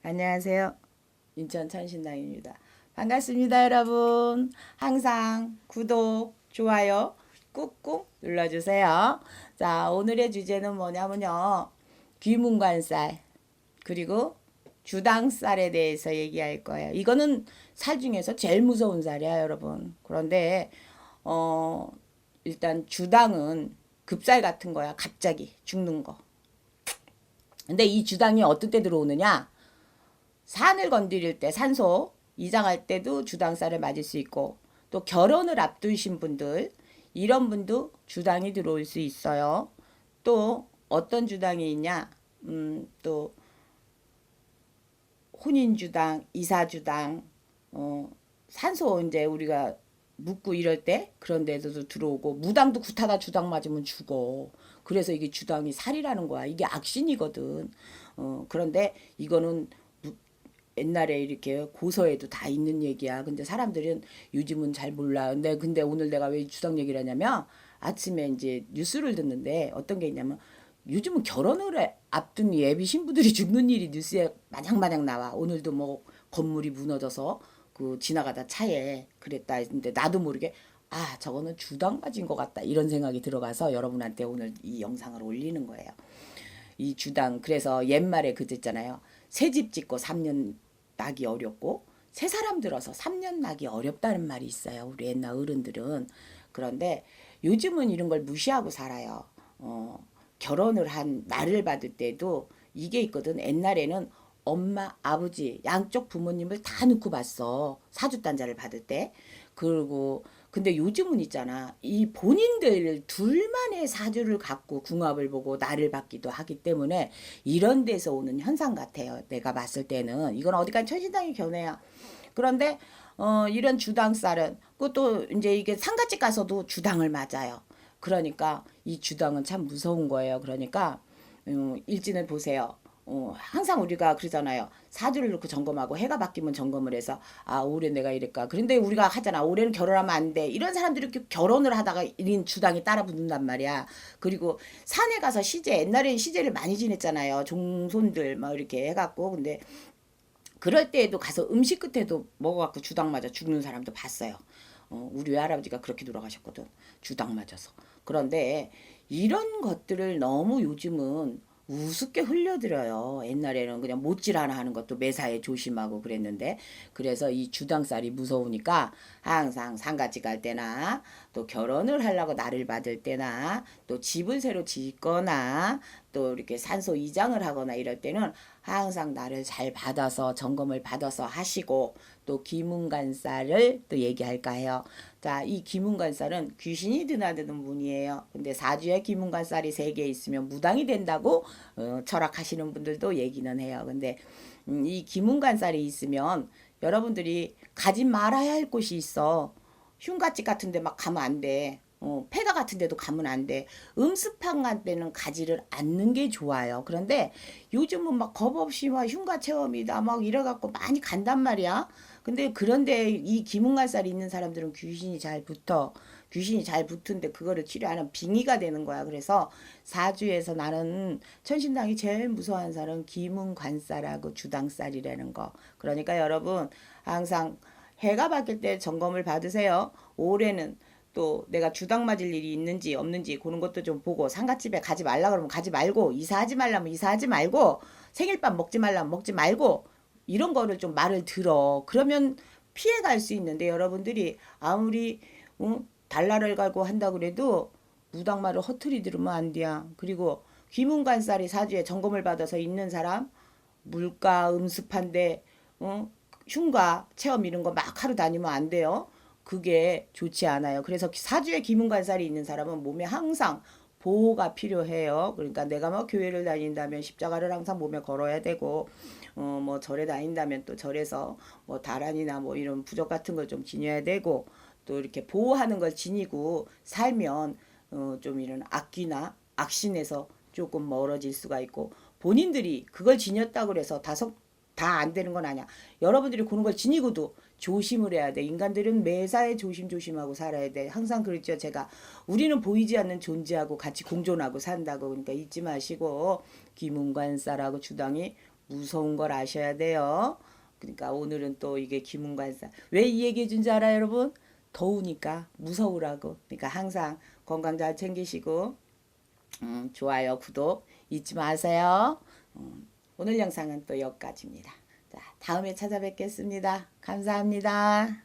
안녕하세요. 인천 천신당입니다. 반갑습니다, 여러분. 항상 구독, 좋아요 꾹꾹 눌러주세요. 자, 오늘의 주제는 뭐냐면요. 귀문관살, 그리고 주당살에 대해서 얘기할 거예요. 이거는 살 중에서 제일 무서운 살이야, 여러분. 그런데, 어, 일단 주당은 급살 같은 거야. 갑자기 죽는 거. 근데 이 주당이 어떤 때 들어오느냐? 산을 건드릴 때 산소 이장할 때도 주당살을 맞을 수 있고 또 결혼을 앞두신 분들 이런 분도 주당이 들어올 수 있어요. 또 어떤 주당이 있냐? 또 혼인주당, 이사주당, 산소 이제 우리가 묻고 이럴 때 그런 데도 들어오고 무당도 구타다 주당 맞으면 죽어. 그래서 이게 주당이 살이라는 거야. 이게 악신이거든. 그런데 이거는 옛날에 이렇게 고서에도 다 있는 얘기야. 근데 사람들은 요즘은 잘 몰라. 근데 오늘 내가 왜 주당 얘기를 하냐면 아침에 이제 뉴스를 듣는데 어떤 게 있냐면 요즘은 결혼을 앞둔 예비 신부들이 죽는 일이 뉴스에 마냥마냥 나와. 오늘도 뭐 건물이 무너져서 그 지나가다 차에 그랬다 했는데 나도 모르게 아 저거는 주당 맞은 것 같다 이런 생각이 들어가서 여러분한테 오늘 이 영상을 올리는 거예요. 이 주당 그래서 옛말에 그랬 있잖아요. 새 집 짓고 3년 나기 어렵고 새 사람 들어서 3년 나기 어렵다는 말이 있어요. 우리 옛날 어른들은. 그런데 요즘은 이런 걸 무시하고 살아요. 결혼을 한 나를 받을 때도 이게 있거든. 옛날에는 엄마, 아버지 양쪽 부모님을 다 넣고 봤어. 사주단자를 받을 때. 그리고 근데 요즘은 있잖아. 이 본인들 둘만의 사주를 갖고 궁합을 보고 나를 받기도 하기 때문에 이런 데서 오는 현상 같아요. 내가 봤을 때는 이건 어디간 천신당의 견해야. 그런데 이런 주당살은 그것도 이제 이게 상가집 가서도 주당을 맞아요. 그러니까 이 주당은 참 무서운 거예요. 그러니까 일진을 보세요. 항상 우리가 그러잖아요. 사주를 놓고 점검하고 해가 바뀌면 점검을 해서 아 올해 내가 이럴까. 그런데 우리가 하잖아. 올해는 결혼하면 안 돼. 이런 사람들이 이렇게 결혼을 하다가 이런 주당이 따라 붙는단 말이야. 그리고 산에 가서 시제 옛날에는 시제를 많이 지냈잖아요. 종손들 막 이렇게 해갖고 근데 그럴 때에도 가서 음식 끝에도 먹어갖고 주당 맞아 죽는 사람도 봤어요. 우리 외할아버지가 그렇게 돌아가셨거든. 주당 맞아서. 그런데 이런 것들을 너무 요즘은 우습게 흘려들어요. 옛날에는 그냥 못질 하나 하는 것도 매사에 조심하고 그랬는데 그래서 이 주당살이 무서우니까 항상 상가집 갈 때나 또 결혼을 하려고 나를 받을 때나 또 집을 새로 짓거나 또 이렇게 산소 이장을 하거나 이럴 때는 항상 나를 잘 받아서 점검을 받아서 하시고 또 기문간살을 또 얘기할까 해요. 자, 이 기문간살은 귀신이 드나드는 분이에요. 근데 사주에 기문간살이 3개 있으면 무당이 된다고 철학하시는 분들도 얘기는 해요. 근데 이 기문간살이 있으면 여러분들이 가지 말아야 할 곳이 있어. 흉가집 같은 데 막 가면 안 돼. 폐가 같은 데도 가면 안 돼. 음습한 간 데는 가지를 않는 게 좋아요. 그런데 요즘은 막 겁 없이 막 흉가 체험이다 막 이래갖고 많이 간단 말이야. 근데 그런데 이 기문갈살이 있는 사람들은 귀신이 잘 붙어. 귀신이 잘 붙은데 그거를 치료하는 빙의가 되는 거야. 그래서 사주에서 나는 천신당이 제일 무서워하는 살은 기문관살하고 주당살이라는 거. 그러니까 여러분 항상 해가 바뀔 때 점검을 받으세요. 올해는 또 내가 주당 맞을 일이 있는지 없는지 그런 것도 좀 보고 상가집에 가지 말라 그러면 가지 말고 이사하지 말라면 이사하지 말고 생일밥 먹지 말라면 먹지 말고 이런 거를 좀 말을 들어. 그러면 피해 갈 수 있는데 여러분들이 아무리 달러를 갈고 한다 그래도 무당말을 허투리 들으면 안 돼요. 그리고 귀문관살이 사주에 점검을 받아서 있는 사람 물가 음습한데 흉가 체험 이런 거 막 하러 다니면 안 돼요. 그게 좋지 않아요. 그래서 사주에 기문관살이 있는 사람은 몸에 항상 보호가 필요해요. 그러니까 내가 뭐 교회를 다닌다면 십자가를 항상 몸에 걸어야 되고, 뭐 절에 다닌다면 또 절에서 뭐 다란이나 뭐 이런 부적 같은 걸 좀 지녀야 되고, 또 이렇게 보호하는 걸 지니고 살면 좀 이런 악귀나 악신에서 조금 멀어질 수가 있고 본인들이 그걸 지녔다고 그래서 다 안 되는 건 아니야. 여러분들이 그런 걸 지니고도 조심을 해야 돼. 인간들은 매사에 조심조심하고 살아야 돼. 항상 그랬죠. 제가 우리는 보이지 않는 존재하고 같이 공존하고 산다고 그러니까 잊지 마시고 귀문관살하고 주당이 무서운 걸 아셔야 돼요. 그러니까 오늘은 또 이게 귀문관사. 왜 이 얘기 해준 줄 알아요, 여러분? 더우니까 무서우라고. 그러니까 항상 건강 잘 챙기시고 좋아요, 구독 잊지 마세요. 오늘 영상은 또 여기까지입니다. 자, 다음에 찾아뵙겠습니다. 감사합니다.